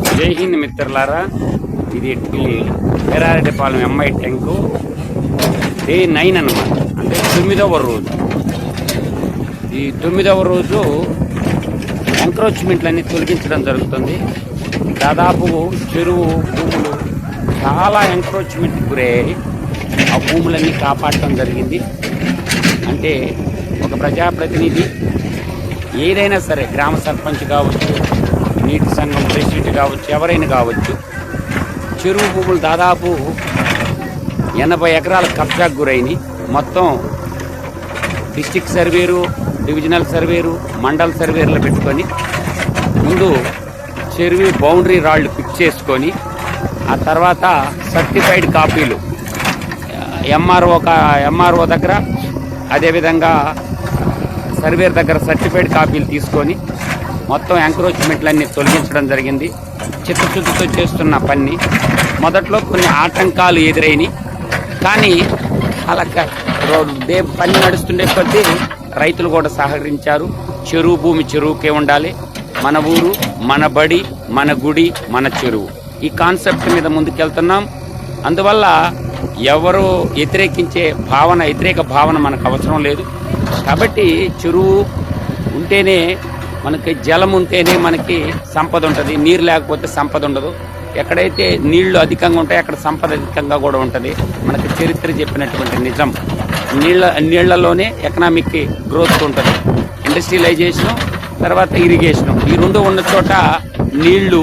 జై హింద్ మిత్రులారా, ఇది ఎర్రారెడ్డిపాలెం ఎంఐ ట్యాంకు డే 9 అన్నమాట. అంటే 9వ రోజు. ఈ 9వ రోజు ఎంక్రోచ్మెంట్లన్నీ తొలగించడం జరుగుతుంది. దాదాపు చెరువు భూములు చాలా ఎంక్రోచ్మెంట్ గురయ్యాయి. ఆ భూములన్నీ కాపాడటం జరిగింది. అంటే ఒక ప్రజాప్రతినిధి ఏదైనా సరే, గ్రామ సర్పంచ్ కావచ్చు, నీటి సంఘం ప్రెసిడెంట్ కావచ్చు, ఎవరైనా కావచ్చు, చెరువు భూములు దాదాపు 80 ఎకరాల కబ్జాకు గురైనవి. మొత్తం డిస్టిక్ సర్వేరు, డివిజనల్ సర్వేరు, మండల సర్వేర్లు పెట్టుకొని ముందు చెరువు బౌండరీ రాళ్ళు ఫిక్స్ చేసుకొని ఆ తర్వాత సర్టిఫైడ్ కాపీలు ఎంఆర్ఓ దగ్గర, అదేవిధంగా సర్వేర్ దగ్గర సర్టిఫైడ్ కాపీలు తీసుకొని మొత్తం ఎంక్రోచ్మెంట్లన్నీ తొలగించడం జరిగింది. చిత్తశుద్ధితో చేస్తున్న పని. మొదట్లో కొన్ని ఆటంకాలు ఎదురైనవి, కానీ అలా పని నడుస్తుండే కొద్దీ రైతులు కూడా సహకరించారు. చెరువు భూమి చెరువుకే ఉండాలి, మన ఊరు మన బడి మన గుడి మన చెరువు, ఈ కాన్సెప్ట్ మీద ముందుకెళ్తున్నాం. అందువల్ల ఎవరు వ్యతిరేక భావన మనకు అవసరం లేదు. కాబట్టి చెరువు ఉంటేనే మనకి, జలం ఉంటేనే మనకి సంపద ఉంటుంది. నీరు లేకపోతే సంపద ఉండదు. ఎక్కడైతే నీళ్లు అధికంగా ఉంటాయో అక్కడ సంపద అధికంగా కూడా ఉంటుంది. మనకి చరిత్ర చెప్పినటువంటి నిజం. నీళ్లలోనే ఎకనామిక్ గ్రోత్ ఉంటుంది. ఇండస్ట్రియలైజేషను, తర్వాత ఇరిగేషను, ఈ రెండు ఉన్న చోట నీళ్లు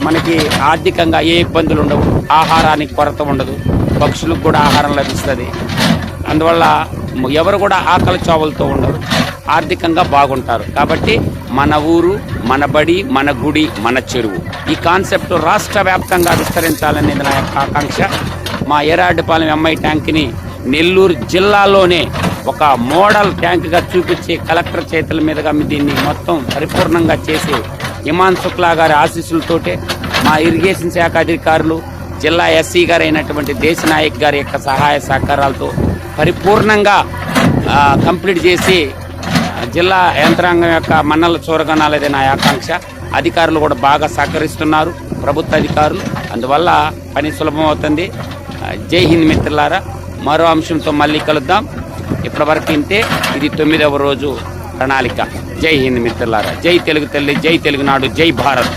మనకి ఆర్థికంగా ఏ ఇబ్బందులు ఉండవు. ఆహారానికి కొరత ఉండదు, పక్షులకు కూడా ఆహారం లభిస్తుంది. అందువల్ల ఎవరు కూడా ఆకలి చావులతో ఉండరు, ఆర్థికంగా బాగుంటారు. కాబట్టి మన ఊరు మన బడి మన గుడి మన చెరువు, ఈ కాన్సెప్ట్ రాష్ట్ర వ్యాప్తంగా విస్తరించాలనేది నా యొక్క ఆకాంక్ష. మా ఎర్రారెడ్డిపాలెం ఎంఐ ట్యాంక్ని నెల్లూరు జిల్లాలోనే ఒక మోడల్ ట్యాంక్గా చూపించి కలెక్టర్ చేతుల మీదుగా దీన్ని మొత్తం పరిపూర్ణంగా చేసి ఇమాన్ శుక్లా గారి ఆశీస్సులతోటే, మా ఇరిగేషన్ శాఖ అధికారులు, జిల్లా ఎస్సీ గారు అయినటువంటి దేశనాయక్ గారి యొక్క సహాయ సహకారాలతో పరిపూర్ణంగా కంప్లీట్ చేసి జిల్లా యంత్రాంగం యొక్క మన్నలు చూరగొనాలదే నా ఆకాంక్ష. అధికారులు కూడా బాగా సహకరిస్తున్నారు, ప్రభుత్వ అధికారులు. అందువల్ల పని సులభం అవుతుంది. జై హింద్ మిత్రులారా, మరో అంశంతో మళ్ళీ కలుద్దాం. ఇప్పటివరకు ఇంతే. ఇది 9వ రోజు ప్రణాళిక. జై హింద్ మిత్రులారా, జై తెలుగు తల్లి, జై తెలుగునాడు, జై భారత్.